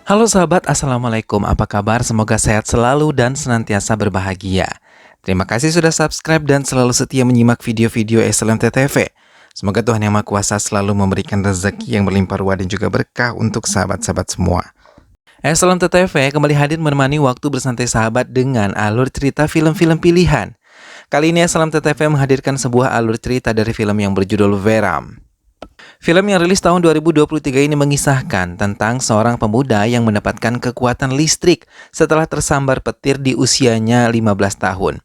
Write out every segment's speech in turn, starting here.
Halo sahabat, Assalamualaikum. Apa kabar? Semoga sehat selalu dan senantiasa berbahagia. Terima kasih sudah subscribe dan selalu setia menyimak video-video SLMT TV. Semoga Tuhan Yang Maha Kuasa selalu memberikan rezeki yang berlimpah ruah dan juga berkah untuk sahabat-sahabat semua. SLMT TV kembali hadir menemani waktu bersantai sahabat dengan alur cerita film-film pilihan. Kali ini SLMT TV menghadirkan sebuah alur cerita dari film yang berjudul Veram. Film yang rilis tahun 2023 ini mengisahkan tentang seorang pemuda yang mendapatkan kekuatan listrik setelah tersambar petir di usianya 15 tahun.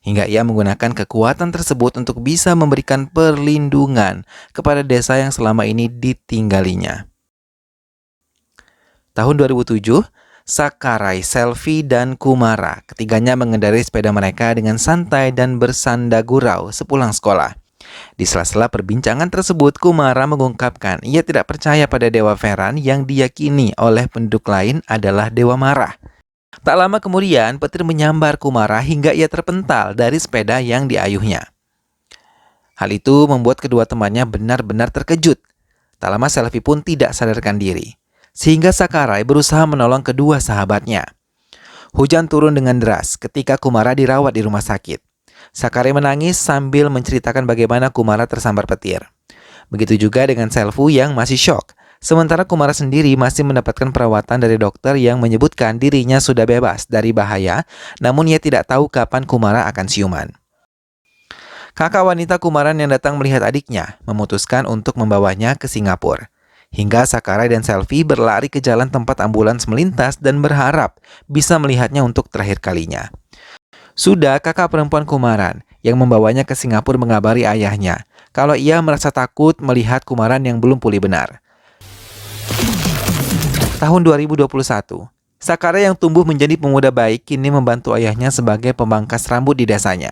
Hingga ia menggunakan kekuatan tersebut untuk bisa memberikan perlindungan kepada desa yang selama ini ditinggalinya. Tahun 2007, Sakarai, Selvi, dan Kumara ketiganya mengendarai sepeda mereka dengan santai dan bersanda gurau sepulang sekolah. Di sela-sela perbincangan tersebut, Kumara mengungkapkan ia tidak percaya pada Dewa Veran yang diyakini oleh penduduk lain adalah Dewa Marah. Tak lama kemudian, petir menyambar Kumara hingga ia terpental dari sepeda yang diayuhnya. Hal itu membuat kedua temannya benar-benar terkejut. Tak lama Selvi pun tidak sadarkan diri, sehingga Sakarai berusaha menolong kedua sahabatnya. Hujan turun dengan deras ketika Kumara dirawat di rumah sakit. Sakarai menangis sambil menceritakan bagaimana Kumara tersambar petir. Begitu juga dengan Selvu yang masih syok. Sementara Kumara sendiri masih mendapatkan perawatan dari dokter yang menyebutkan dirinya sudah bebas dari bahaya, namun ia tidak tahu kapan Kumara akan siuman. Kakak wanita Kumaran yang datang melihat adiknya memutuskan untuk membawanya ke Singapura. Hingga Sakarai dan Selvi berlari ke jalan tempat ambulans melintas dan berharap bisa melihatnya untuk terakhir kalinya. Sudah kakak perempuan Kumaran yang membawanya ke Singapura mengabari ayahnya kalau ia merasa takut melihat Kumaran yang belum pulih benar. Tahun 2021, Sakarai yang tumbuh menjadi pemuda baik kini membantu ayahnya sebagai pemangkas rambut di desanya.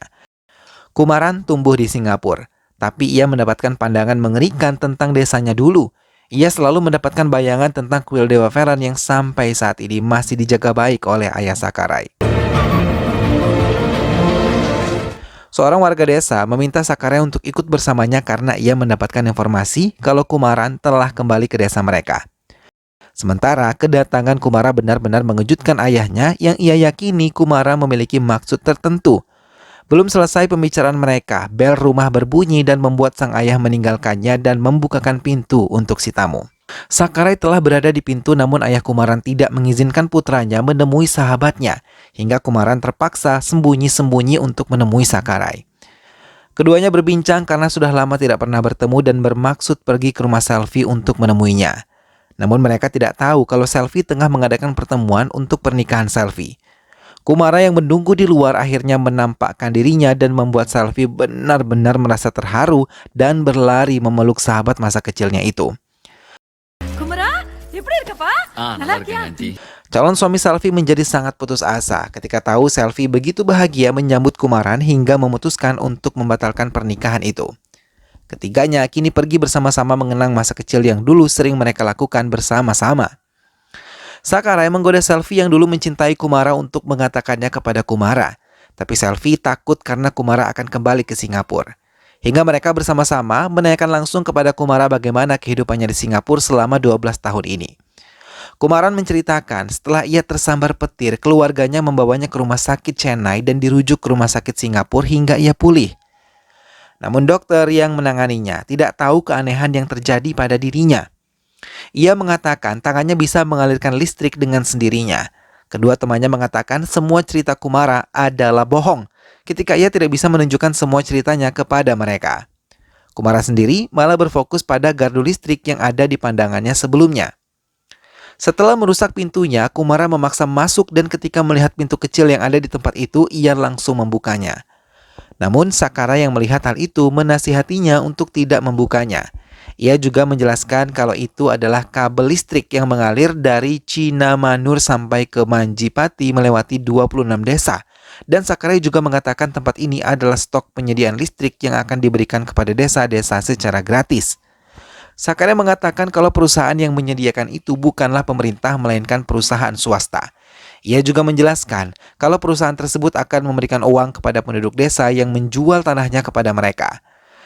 Kumaran tumbuh di Singapura, tapi ia mendapatkan pandangan mengerikan tentang desanya dulu. Ia selalu mendapatkan bayangan tentang kuil Dewa Veran yang sampai saat ini masih dijaga baik oleh ayah Sakarai. Seorang warga desa meminta Sakarai untuk ikut bersamanya karena ia mendapatkan informasi kalau Kumaran telah kembali ke desa mereka. Sementara kedatangan Kumara benar-benar mengejutkan ayahnya yang ia yakini Kumara memiliki maksud tertentu. Belum selesai pembicaraan mereka, bel rumah berbunyi dan membuat sang ayah meninggalkannya dan membukakan pintu untuk si tamu. Sakarai telah berada di pintu namun ayah Kumaran tidak mengizinkan putranya menemui sahabatnya, hingga Kumaran terpaksa sembunyi-sembunyi untuk menemui Sakarai. Keduanya berbincang karena sudah lama tidak pernah bertemu dan bermaksud pergi ke rumah Selvi untuk menemuinya. Namun mereka tidak tahu kalau Selvi tengah mengadakan pertemuan untuk pernikahan Selvi. Kumara yang menunggu di luar akhirnya menampakkan dirinya dan membuat Selvi benar-benar merasa terharu dan berlari memeluk sahabat masa kecilnya itu. Calon suami Selvi menjadi sangat putus asa ketika tahu Selvi begitu bahagia menyambut Kumaran hingga memutuskan untuk membatalkan pernikahan itu. Ketiganya kini pergi bersama-sama mengenang masa kecil yang dulu sering mereka lakukan bersama-sama. Sakarai menggoda Selvi yang dulu mencintai Kumara untuk mengatakannya kepada Kumara. Tapi Selvi takut karena Kumara akan kembali ke Singapura. Hingga mereka bersama-sama menanyakan langsung kepada Kumara bagaimana kehidupannya di Singapura selama 12 tahun ini. Kumaran menceritakan setelah ia tersambar petir, keluarganya membawanya ke rumah sakit Chennai dan dirujuk ke rumah sakit Singapura hingga ia pulih. Namun dokter yang menanganinya tidak tahu keanehan yang terjadi pada dirinya. Ia mengatakan tangannya bisa mengalirkan listrik dengan sendirinya. Kedua temannya mengatakan semua cerita Kumara adalah bohong ketika ia tidak bisa menunjukkan semua ceritanya kepada mereka. Kumara sendiri malah berfokus pada gardu listrik yang ada di pandangannya sebelumnya. Setelah merusak pintunya, Kumara memaksa masuk dan ketika melihat pintu kecil yang ada di tempat itu, ia langsung membukanya. Namun Sakarai yang melihat hal itu menasihatinya untuk tidak membukanya. Ia juga menjelaskan kalau itu adalah kabel listrik yang mengalir dari Cinamanur sampai ke Manjipati melewati 26 desa. Dan Sakarai juga mengatakan tempat ini adalah stok penyediaan listrik yang akan diberikan kepada desa-desa secara gratis. Sakarai mengatakan kalau perusahaan yang menyediakan itu bukanlah pemerintah melainkan perusahaan swasta. Ia juga menjelaskan kalau perusahaan tersebut akan memberikan uang kepada penduduk desa yang menjual tanahnya kepada mereka.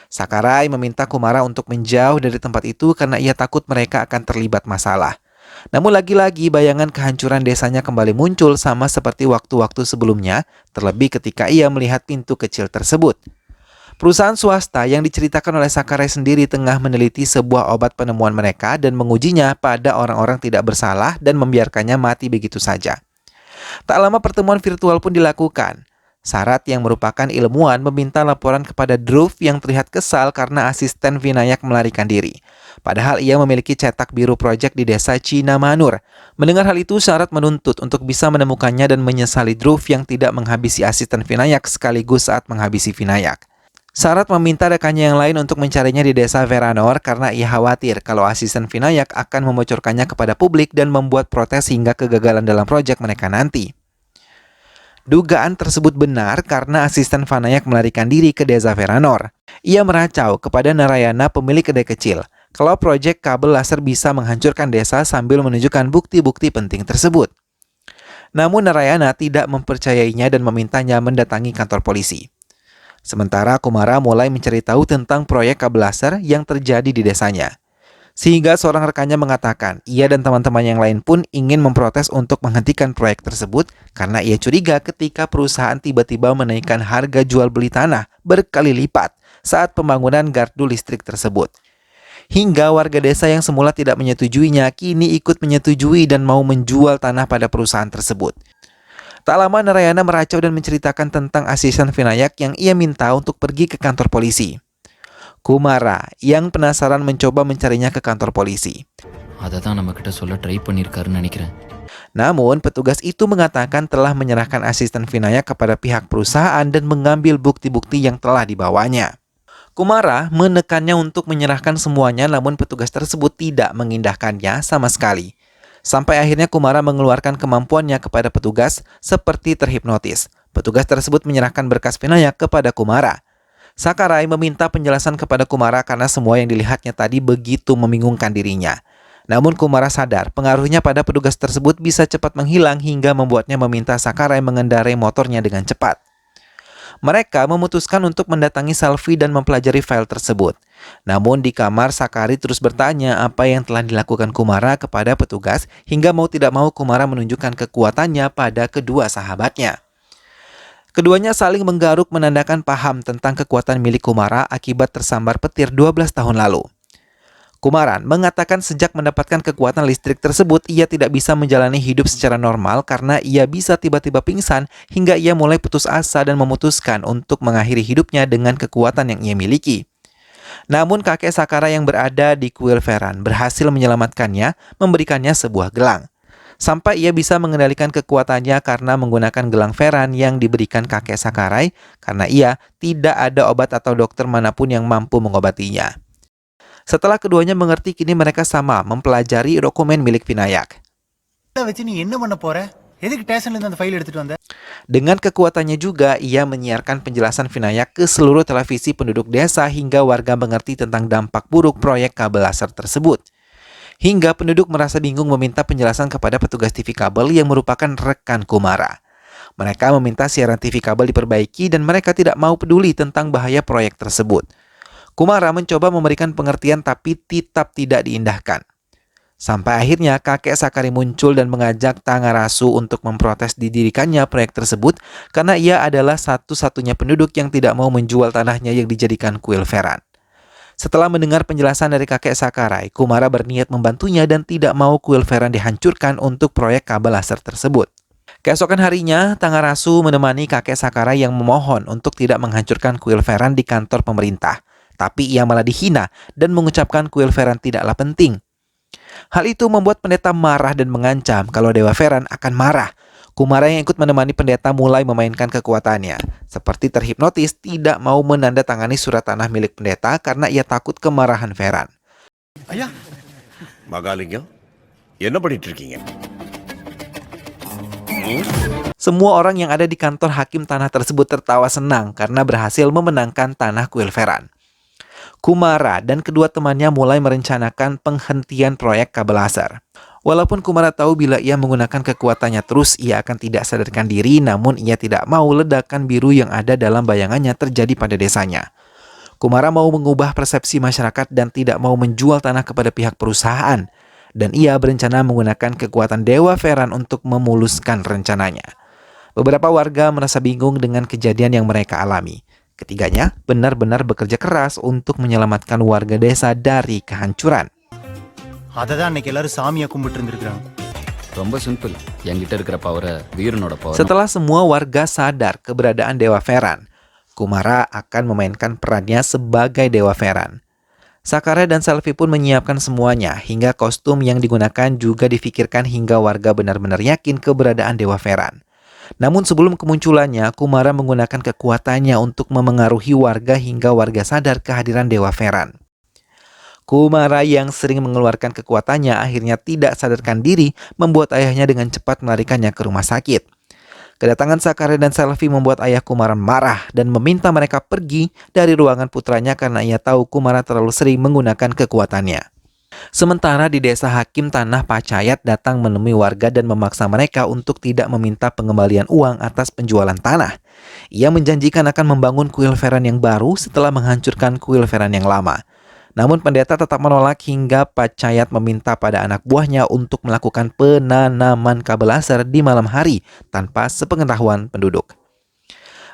Sakarai meminta Kumara untuk menjauh dari tempat itu karena ia takut mereka akan terlibat masalah. Namun lagi-lagi bayangan kehancuran desanya kembali muncul sama seperti waktu-waktu sebelumnya, terlebih ketika ia melihat pintu kecil tersebut. Perusahaan swasta yang diceritakan oleh Sakurai sendiri tengah meneliti sebuah obat penemuan mereka dan mengujinya pada orang-orang tidak bersalah dan membiarkannya mati begitu saja. Tak lama pertemuan virtual pun dilakukan. Sarat yang merupakan ilmuwan meminta laporan kepada Dhruv yang terlihat kesal karena asisten Vinayak melarikan diri. Padahal ia memiliki cetak biru proyek di desa Cina Manur. Mendengar hal itu, Sarat menuntut untuk bisa menemukannya dan menyesali Dhruv yang tidak menghabisi asisten Vinayak sekaligus saat menghabisi Vinayak. Sarat meminta rekannya yang lain untuk mencarinya di desa Veranor karena ia khawatir kalau asisten Vinayak akan membocorkannya kepada publik dan membuat protes hingga kegagalan dalam proyek mereka nanti. Dugaan tersebut benar karena asisten Vinayak melarikan diri ke desa Veranor. Ia meracau kepada Narayana, pemilik kedai kecil, kalau proyek kabel laser bisa menghancurkan desa sambil menunjukkan bukti-bukti penting tersebut. Namun Narayana tidak mempercayainya dan memintanya mendatangi kantor polisi. Sementara Kumara mulai mencari tahu tentang proyek kabel laser yang terjadi di desanya. Sehingga seorang rekannya mengatakan, ia dan teman-teman yang lain pun ingin memprotes untuk menghentikan proyek tersebut karena ia curiga ketika perusahaan tiba-tiba menaikkan harga jual beli tanah berkali lipat saat pembangunan gardu listrik tersebut. Hingga warga desa yang semula tidak menyetujuinya kini ikut menyetujui dan mau menjual tanah pada perusahaan tersebut. Tak lama Narayana meracau dan menceritakan tentang asisten Vinayak yang ia minta untuk pergi ke kantor polisi. Kumara yang penasaran mencoba mencarinya ke kantor polisi. Namun petugas itu mengatakan telah menyerahkan asisten Vinayak kepada pihak perusahaan dan mengambil bukti-bukti yang telah dibawanya. Kumara menekannya untuk menyerahkan semuanya, namun petugas tersebut tidak mengindahkannya sama sekali. Sampai akhirnya Kumara mengeluarkan kemampuannya kepada petugas seperti terhipnotis. Petugas tersebut menyerahkan berkas Vinayak kepada Kumara. Sakurai meminta penjelasan kepada Kumara karena semua yang dilihatnya tadi begitu membingungkan dirinya. Namun Kumara sadar pengaruhnya pada petugas tersebut bisa cepat menghilang hingga membuatnya meminta Sakurai mengendarai motornya dengan cepat. Mereka memutuskan untuk mendatangi Selvi dan mempelajari file tersebut. Namun di kamar Sakurai terus bertanya apa yang telah dilakukan Kumara kepada petugas hingga mau tidak mau Kumara menunjukkan kekuatannya pada kedua sahabatnya. Keduanya saling menggaruk menandakan paham tentang kekuatan milik Kumara akibat tersambar petir 12 tahun lalu. Kumaran mengatakan sejak mendapatkan kekuatan listrik tersebut, ia tidak bisa menjalani hidup secara normal karena ia bisa tiba-tiba pingsan hingga ia mulai putus asa dan memutuskan untuk mengakhiri hidupnya dengan kekuatan yang ia miliki. Namun kakek Sakara yang berada di kuil Veran berhasil menyelamatkannya, memberikannya sebuah gelang. Sampai ia bisa mengendalikan kekuatannya karena menggunakan gelang Veran yang diberikan kakek Sakurai karena ia tidak ada obat atau dokter manapun yang mampu mengobatinya. Setelah keduanya mengerti, kini mereka sama mempelajari dokumen milik Vinayak. Dengan kekuatannya juga, ia menyiarkan penjelasan Vinayak ke seluruh televisi penduduk desa hingga warga mengerti tentang dampak buruk proyek kabel laser tersebut. Hingga penduduk merasa bingung meminta penjelasan kepada petugas TV kabel yang merupakan rekan Kumara. Mereka meminta siaran TV kabel diperbaiki dan mereka tidak mau peduli tentang bahaya proyek tersebut. Kumara mencoba memberikan pengertian tapi tetap tidak diindahkan. Sampai akhirnya kakek Sakurai muncul dan mengajak Tangarasu untuk memprotes didirikannya proyek tersebut karena ia adalah satu-satunya penduduk yang tidak mau menjual tanahnya yang dijadikan kuil Veran. Setelah mendengar penjelasan dari kakek Sakurai, Kumara berniat membantunya dan tidak mau kuil Veran dihancurkan untuk proyek kabel laser tersebut. Keesokan harinya, Tangarasu menemani kakek Sakurai yang memohon untuk tidak menghancurkan kuil Veran di kantor pemerintah. Tapi ia malah dihina dan mengucapkan kuil Veran tidaklah penting. Hal itu membuat pendeta marah dan mengancam kalau Dewa Veran akan marah. Kumara yang ikut menemani pendeta mulai memainkan kekuatannya. Seperti terhipnotis, tidak mau menandatangani surat tanah milik pendeta karena ia takut kemarahan Veran. Ayah, Magalingam, என்ன பண்ணிட்டு இருக்கீங்க? Semua orang yang ada di kantor hakim tanah tersebut tertawa senang karena berhasil memenangkan tanah kuil Veran. Kumara dan kedua temannya mulai merencanakan penghentian proyek kabel laser. Walaupun Kumara tahu bila ia menggunakan kekuatannya terus, ia akan tidak sadarkan diri, namun ia tidak mau ledakan biru yang ada dalam bayangannya terjadi pada desanya. Kumara mau mengubah persepsi masyarakat dan tidak mau menjual tanah kepada pihak perusahaan. dan ia berencana menggunakan kekuatan Dewa Veran untuk memuluskan rencananya. Beberapa warga merasa bingung dengan kejadian yang mereka alami. Ketiganya benar-benar bekerja keras untuk menyelamatkan warga desa dari kehancuran. அததான் அன்னைக்கு எல்லாரும் சாமியா கும்பிட்டு இருந்திருக்காங்க. ரொம்ப சிம்பிள். என்கிட்ட இருக்கிற பவரை வீரனோட power. Setelah semua warga sadar keberadaan Dewa Veran, Kumara akan memainkan perannya sebagai Dewa Veran. Sakarya dan Selvi pun menyiapkan semuanya, hingga kostum yang digunakan juga difikirkan hingga warga benar-benar yakin keberadaan Dewa Veran. Namun sebelum kemunculannya, Kumara menggunakan kekuatannya untuk memengaruhi warga hingga warga sadar kehadiran Dewa Veran. Kumara yang sering mengeluarkan kekuatannya akhirnya tidak sadarkan diri, membuat ayahnya dengan cepat melarikannya ke rumah sakit. Kedatangan Sakarya dan Selvi membuat ayah Kumara marah dan meminta mereka pergi dari ruangan putranya karena ia tahu Kumara terlalu sering menggunakan kekuatannya. Sementara di desa Hakim Tanah, Pacayat datang menemui warga dan memaksa mereka untuk tidak meminta pengembalian uang atas penjualan tanah. Ia menjanjikan akan membangun kuil Veran yang baru setelah menghancurkan kuil Veran yang lama. Namun pendeta tetap menolak hingga Pacayat meminta pada anak buahnya untuk melakukan penanaman kabel laser di malam hari tanpa sepengetahuan penduduk.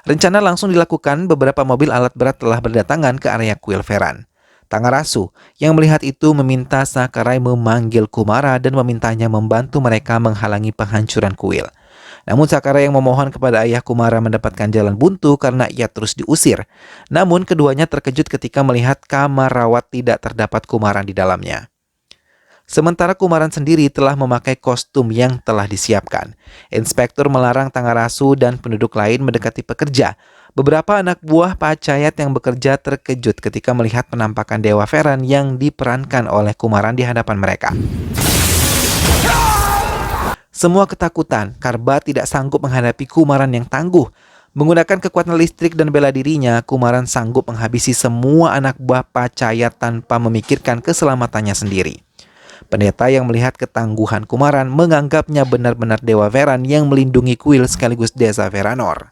Rencana langsung dilakukan, beberapa mobil alat berat telah berdatangan ke area kuil Veran. Tangarasu yang melihat itu meminta Sakarya memanggil Kumara dan memintanya membantu mereka menghalangi penghancuran kuil. Namun Sakarya yang memohon kepada ayah Kumara mendapatkan jalan buntu karena ia terus diusir. Namun keduanya terkejut ketika melihat kamar rawat tidak terdapat Kumaran di dalamnya. Sementara Kumaran sendiri telah memakai kostum yang telah disiapkan. Inspektur melarang Tangarasu dan penduduk lain mendekati pekerja. Beberapa anak buah Pacayat yang bekerja terkejut ketika melihat penampakan Dewa Veran yang diperankan oleh Kumaran di hadapan mereka. Semua ketakutan, Karba tidak sanggup menghadapi Kumaran yang tangguh. Menggunakan kekuatan listrik dan bela dirinya, Kumaran sanggup menghabisi semua anak buah Pacayat tanpa memikirkan keselamatannya sendiri. Pendeta yang melihat ketangguhan Kumaran menganggapnya benar-benar Dewa Veran yang melindungi kuil sekaligus desa Veranor.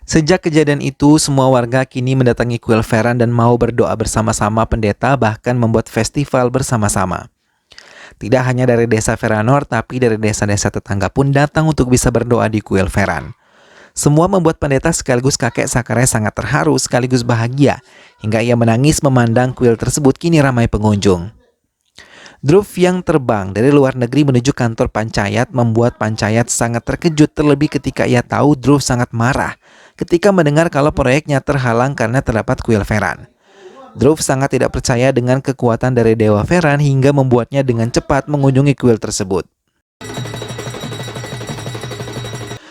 Sejak kejadian itu, semua warga kini mendatangi kuil Veran dan mau berdoa bersama-sama pendeta, bahkan membuat festival bersama-sama. Tidak hanya dari desa Veranor, tapi dari desa-desa tetangga pun datang untuk bisa berdoa di kuil Veran. Semua membuat pendeta sekaligus kakek Sakarya sangat terharu sekaligus bahagia, hingga ia menangis memandang kuil tersebut kini ramai pengunjung. Dhruv yang terbang dari luar negeri menuju kantor Panchayat membuat Panchayat sangat terkejut, terlebih ketika ia tahu Dhruv sangat marah ketika mendengar kalau proyeknya terhalang karena terdapat kuil Veran. Dhruv sangat tidak percaya dengan kekuatan dari Dewa Veran hingga membuatnya dengan cepat mengunjungi kuil tersebut.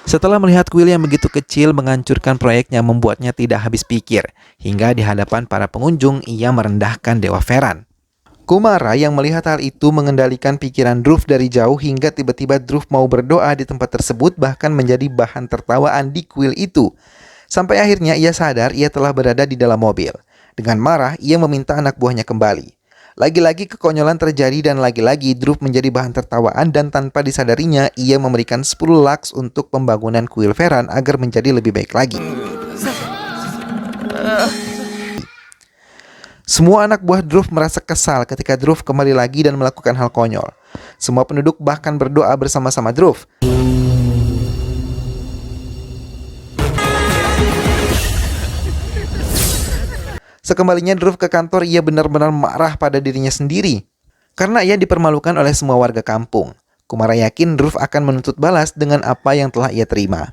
Setelah melihat kuil yang begitu kecil menghancurkan proyeknya membuatnya tidak habis pikir, hingga di hadapan para pengunjung ia merendahkan Dewa Veran. Kumara yang melihat hal itu mengendalikan pikiran Dhruv dari jauh hingga tiba-tiba Dhruv mau berdoa di tempat tersebut, bahkan menjadi bahan tertawaan di kuil itu. Sampai akhirnya ia sadar ia telah berada di dalam mobil. Dengan marah, ia meminta anak buahnya kembali. Lagi-lagi kekonyolan terjadi dan lagi-lagi Dhruv menjadi bahan tertawaan dan tanpa disadarinya ia memberikan 10 laks untuk pembangunan kuil Veran agar menjadi lebih baik lagi. Semua anak buah Dhruv merasa kesal ketika Dhruv kembali lagi dan melakukan hal konyol. Semua penduduk bahkan berdoa bersama-sama Dhruv. Sekembalinya Dhruv ke kantor, ia benar-benar marah pada dirinya sendiri karena ia dipermalukan oleh semua warga kampung. Kumara yakin Dhruv akan menuntut balas dengan apa yang telah ia terima.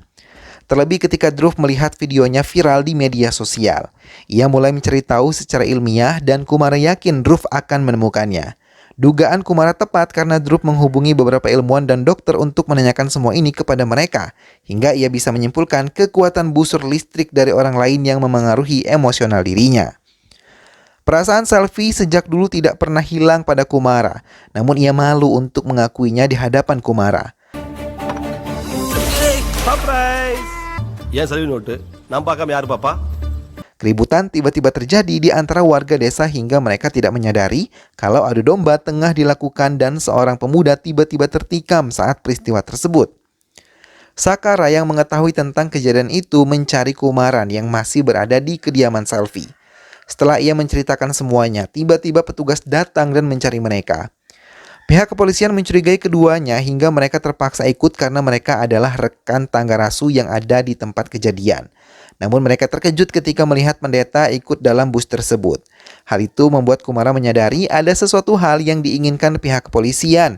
Terlebih ketika Dhruv melihat videonya viral di media sosial. Ia mulai mencari tahu secara ilmiah dan Kumara yakin Dhruv akan menemukannya. Dugaan Kumara tepat karena Dhruv menghubungi beberapa ilmuwan dan dokter untuk menanyakan semua ini kepada mereka. Hingga ia bisa menyimpulkan kekuatan busur listrik dari orang lain yang memengaruhi emosional dirinya. Perasaan Selvi sejak dulu tidak pernah hilang pada Kumara. Namun ia malu untuk mengakuinya di hadapan Kumara. ஏன் செலவு நோட்டு நான் பார்க்காம யாரு பாப்பா? Keributan tiba-tiba terjadi di antara warga desa hingga mereka tidak menyadari kalau adu domba tengah dilakukan dan seorang pemuda tiba-tiba tertikam saat peristiwa tersebut. Sakara yang mengetahui tentang kejadian itu mencari Kumaran yang masih berada di kediaman Selvi. Setelah ia menceritakan semuanya, tiba-tiba petugas datang dan mencari mereka. Pihak kepolisian mencurigai keduanya hingga mereka terpaksa ikut karena mereka adalah rekan Tanggarasu yang ada di tempat kejadian. Namun mereka terkejut ketika melihat pendeta ikut dalam bus tersebut. Hal itu membuat Kumara menyadari ada sesuatu hal yang diinginkan pihak kepolisian.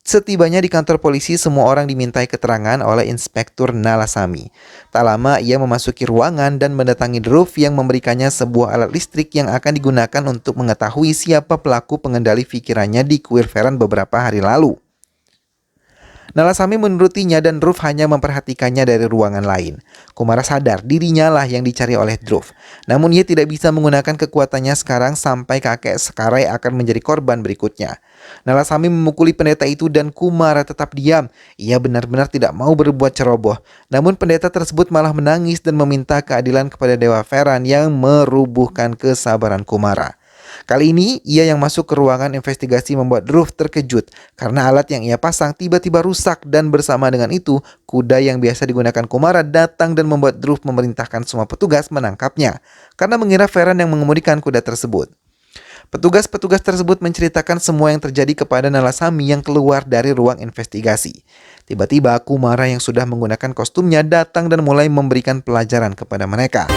Setibanya di kantor polisi, semua orang dimintai keterangan oleh Inspektur Nalasami. Tak lama ia memasuki ruangan dan mendatangi Dhruv yang memberikannya sebuah alat listrik yang akan digunakan untuk mengetahui siapa pelaku pengendali pikirannya di kuil Feran beberapa hari lalu. Nalasami menurutinya dan Dhruv hanya memperhatikannya dari ruangan lain. Kumara sadar dirinya lah yang dicari oleh Dhruv. Namun ia tidak bisa menggunakan kekuatannya sekarang sampai kakek Sekarai akan menjadi korban berikutnya. Nalasami memukuli pendeta itu dan Kumara tetap diam. Ia benar-benar tidak mau berbuat ceroboh. Namun pendeta tersebut malah menangis dan meminta keadilan kepada Dewa Feran yang merubuhkan kesabaran Kumara. Kali ini, ia yang masuk ke ruangan investigasi membuat Dhruv terkejut karena alat yang ia pasang tiba-tiba rusak dan bersama dengan itu, kuda yang biasa digunakan Kumara datang dan membuat Dhruv memerintahkan semua petugas menangkapnya karena mengira Feran yang mengemudikan kuda tersebut. Petugas-petugas tersebut menceritakan semua yang terjadi kepada Nalasami yang keluar dari ruang investigasi. Tiba-tiba, Kumara yang sudah menggunakan kostumnya datang dan mulai memberikan pelajaran kepada mereka.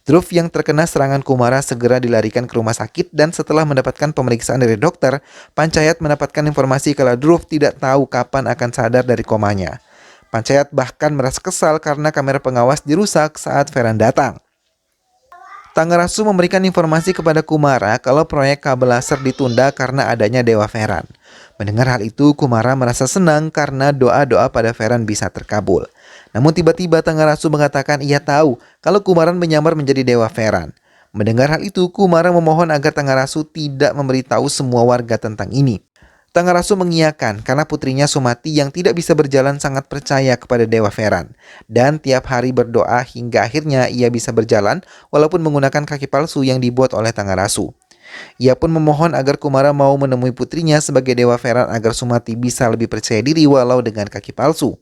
Dhruv yang terkena serangan Kumara segera dilarikan ke rumah sakit dan setelah mendapatkan pemeriksaan dari dokter, Panchayat mendapatkan informasi kalau Dhruv tidak tahu kapan akan sadar dari komanya. Panchayat bahkan merasa kesal karena kamera pengawas dirusak saat Feran datang. Tanggarasu memberikan informasi kepada Kumara kalau proyek kabel laser ditunda karena adanya Dewa Feran. Mendengar hal itu, Kumara merasa senang karena doa-doa pada Feran bisa terkabul. Namun tiba-tiba Tanggarasu mengatakan ia tahu kalau Kumaran menyamar menjadi Dewa Feran. Mendengar hal itu, Kumara memohon agar Tanggarasu tidak memberitahu semua warga tentang ini. Tanggarasu mengiyakan karena putrinya Sumati yang tidak bisa berjalan sangat percaya kepada Dewa Feran. Dan tiap hari berdoa hingga akhirnya ia bisa berjalan walaupun menggunakan kaki palsu yang dibuat oleh Tanggarasu. Ia pun memohon agar Kumara mau menemui putrinya sebagai Dewa Feran agar Sumati bisa lebih percaya diri walau dengan kaki palsu.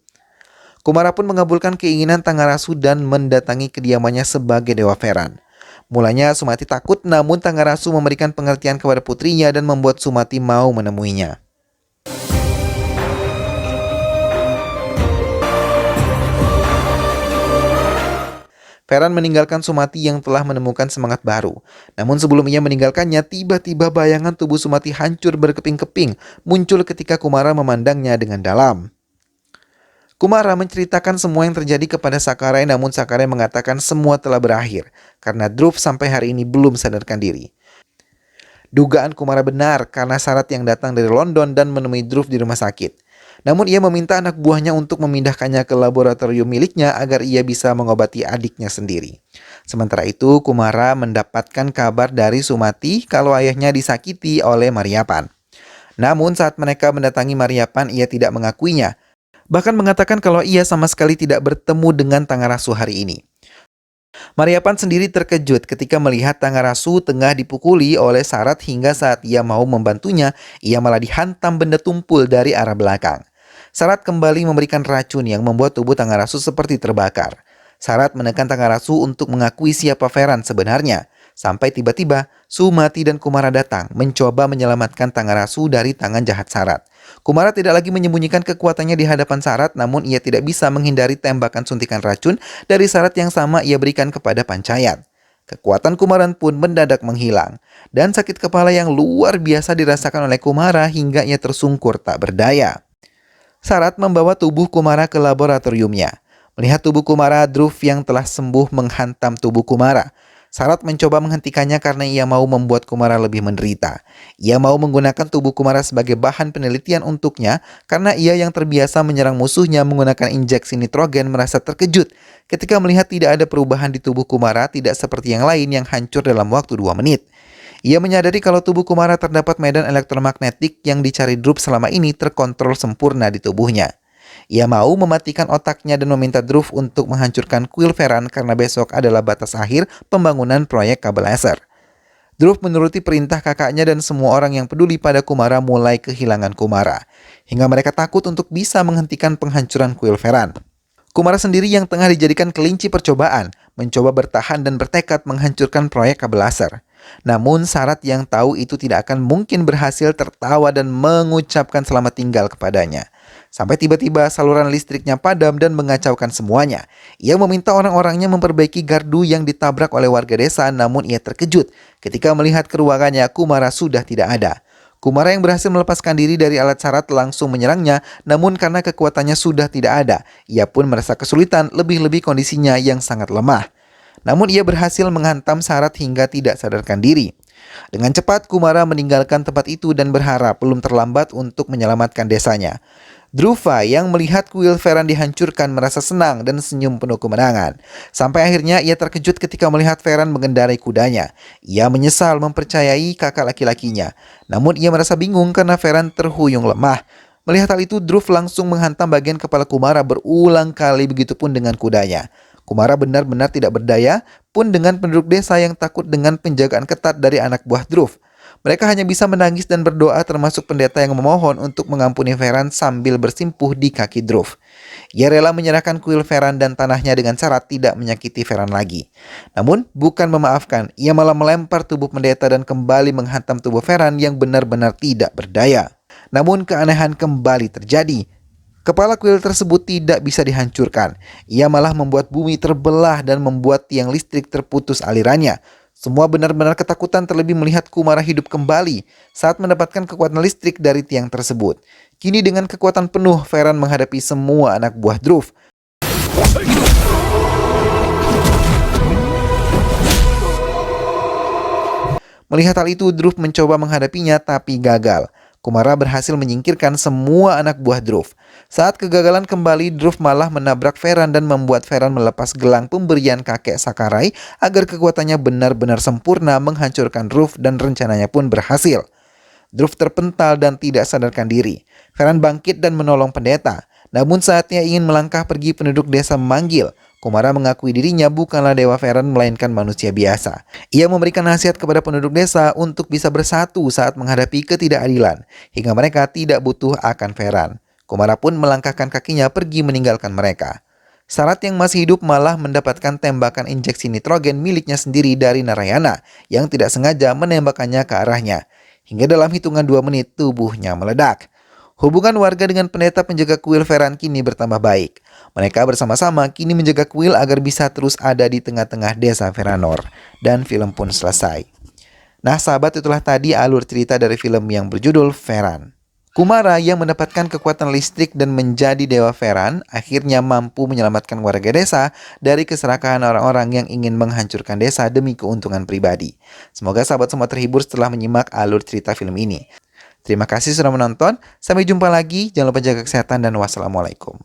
Kumara pun mengabulkan keinginan Tanggarasu dan mendatangi kediamannya sebagai Dewa Feran. Mulanya Sumati takut, namun Tanggarasu memberikan pengertian kepada putrinya dan membuat Sumati mau menemuinya. Feran meninggalkan Sumati yang telah menemukan semangat baru. Namun sebelum ia meninggalkannya, tiba-tiba bayangan tubuh Sumati hancur berkeping-keping, muncul ketika Kumara memandangnya dengan dalam. Kumara menceritakan semua yang terjadi kepada Sakarai, namun Sakarai mengatakan semua telah berakhir karena Dhruv sampai hari ini belum sadarkan diri. Dugaan Kumara benar karena Sarat yang datang dari London dan menemui Dhruv di rumah sakit. Namun ia meminta anak buahnya untuk memindahkannya ke laboratorium miliknya agar ia bisa mengobati adiknya sendiri. Sementara itu, Kumara mendapatkan kabar dari Sumati kalau ayahnya disakiti oleh Mariapan. Namun saat mereka mendatangi Mariapan, ia tidak mengakuinya. Bahkan mengatakan kalau ia sama sekali tidak bertemu dengan Tanggarasu hari ini. Mariapan sendiri terkejut ketika melihat Tanggarasu tengah dipukuli oleh Sarat hingga saat ia mau membantunya, ia malah dihantam benda tumpul dari arah belakang. Sarat kembali memberikan racun yang membuat tubuh Tanggarasu seperti terbakar. Sarat menekan Tanggarasu untuk mengakui siapa Feran sebenarnya. Sampai tiba-tiba Sumati dan Kumara datang mencoba menyelamatkan Tanggarasu dari tangan jahat Sarat. Kumara tidak lagi menyembunyikan kekuatannya di hadapan Sarat, namun ia tidak bisa menghindari tembakan suntikan racun dari Sarat yang sama ia berikan kepada Panchayat. Kekuatan Kumaran pun mendadak menghilang, dan sakit kepala yang luar biasa dirasakan oleh Kumara hingga ia tersungkur tak berdaya. Sarat membawa tubuh Kumara ke laboratoriumnya. Melihat tubuh Kumara, Dhruv yang telah sembuh menghantam tubuh Kumara. Sarat mencoba menghentikannya karena ia mau membuat Kumara lebih menderita. Ia mau menggunakan tubuh Kumara sebagai bahan penelitian untuknya karena ia yang terbiasa menyerang musuhnya menggunakan injeksi nitrogen merasa terkejut ketika melihat tidak ada perubahan di tubuh Kumara, tidak seperti yang lain yang hancur dalam waktu 2 menit. Ia menyadari kalau tubuh Kumara terdapat medan elektromagnetik yang dicari Dhruv selama ini terkontrol sempurna di tubuhnya. Ia mau mematikan otaknya dan meminta Dhruv untuk menghancurkan kuil Veran karena besok adalah batas akhir pembangunan proyek kabel laser. Dhruv menuruti perintah kakaknya dan semua orang yang peduli pada Kumara mulai kehilangan Kumara, hingga mereka takut untuk bisa menghentikan penghancuran kuil Veran. Kumara sendiri yang tengah dijadikan kelinci percobaan, mencoba bertahan dan bertekad menghancurkan proyek kabel laser. Namun Sarat yang tahu itu tidak akan mungkin berhasil tertawa dan mengucapkan selamat tinggal kepadanya. Sampai tiba-tiba saluran listriknya padam dan mengacaukan semuanya. Ia meminta orang-orangnya memperbaiki gardu yang ditabrak oleh warga desa, namun ia terkejut ketika melihat ke ruangannya Kumara sudah tidak ada. Kumara yang berhasil melepaskan diri dari alat Sarat langsung menyerangnya, namun karena kekuatannya sudah tidak ada, ia pun merasa kesulitan, lebih-lebih kondisinya yang sangat lemah. Namun ia berhasil menghantam Sarat hingga tidak sadarkan diri. Dengan cepat Kumara meninggalkan tempat itu dan berharap belum terlambat untuk menyelamatkan desanya. Dhruva yang melihat kuil Veran dihancurkan merasa senang dan senyum penuh kemenangan. Sampai akhirnya ia terkejut ketika melihat Veran mengendarai kudanya. Ia menyesal mempercayai kakak laki-lakinya. Namun ia merasa bingung karena Veran terhuyung lemah. Melihat hal itu, Dhruv langsung menghantam bagian kepala Kumara berulang kali, begitupun dengan kudanya. Kumara benar-benar tidak berdaya pun dengan penduduk desa yang takut dengan penjagaan ketat dari anak buah Dhruv. Mereka hanya bisa menangis dan berdoa, termasuk pendeta yang memohon untuk mengampuni Veran sambil bersimpuh di kaki Dhruv. Ia rela menyerahkan kuil Veran dan tanahnya dengan syarat tidak menyakiti Veran lagi. Namun bukan memaafkan, ia malah melempar tubuh pendeta dan kembali menghantam tubuh Veran yang benar-benar tidak berdaya. Namun keanehan kembali terjadi. Kepala kuil tersebut tidak bisa dihancurkan. Ia malah membuat bumi terbelah dan membuat tiang listrik terputus alirannya. Semua benar-benar ketakutan, terlebih melihat Kumara hidup kembali saat mendapatkan kekuatan listrik dari tiang tersebut. Kini dengan kekuatan penuh, Veran menghadapi semua anak buah Dhruv. Melihat hal itu, Dhruv mencoba menghadapinya tapi gagal. Kumara berhasil menyingkirkan semua anak buah Dhruv. Saat kegagalan kembali, Dhruv malah menabrak Veran dan membuat Veran melepas gelang pemberian kakek Sakarai agar kekuatannya benar-benar sempurna menghancurkan Dhruv, dan rencananya pun berhasil. Dhruv terpental dan tidak sadarkan diri. Veran bangkit dan menolong pendeta. Namun saatnya ingin melangkah pergi, penduduk desa memanggil. Kumara mengakui dirinya bukanlah Dewa Veran melainkan manusia biasa. Ia memberikan nasihat kepada penduduk desa untuk bisa bersatu saat menghadapi ketidakadilan, hingga mereka tidak butuh akan Veran. Kumara pun melangkahkan kakinya pergi meninggalkan mereka. Sarat yang masih hidup malah mendapatkan tembakan injeksi nitrogen miliknya sendiri dari Narayana yang tidak sengaja menembakkannya ke arahnya. Hingga dalam hitungan 2 menit tubuhnya meledak. Hubungan warga dengan pendeta penjaga kuil Veran kini bertambah baik. Mereka bersama-sama kini menjaga kuil agar bisa terus ada di tengah-tengah desa Veranor. Dan film pun selesai. Nah sahabat, itulah tadi alur cerita dari film yang berjudul Veran. Kumara yang mendapatkan kekuatan listrik dan menjadi Dewa Veran akhirnya mampu menyelamatkan warga desa dari keserakahan orang-orang yang ingin menghancurkan desa demi keuntungan pribadi. Semoga sahabat semua terhibur setelah menyimak alur cerita film ini. Terima kasih sudah menonton. Sampai jumpa lagi. Jangan lupa jaga kesehatan dan wassalamualaikum.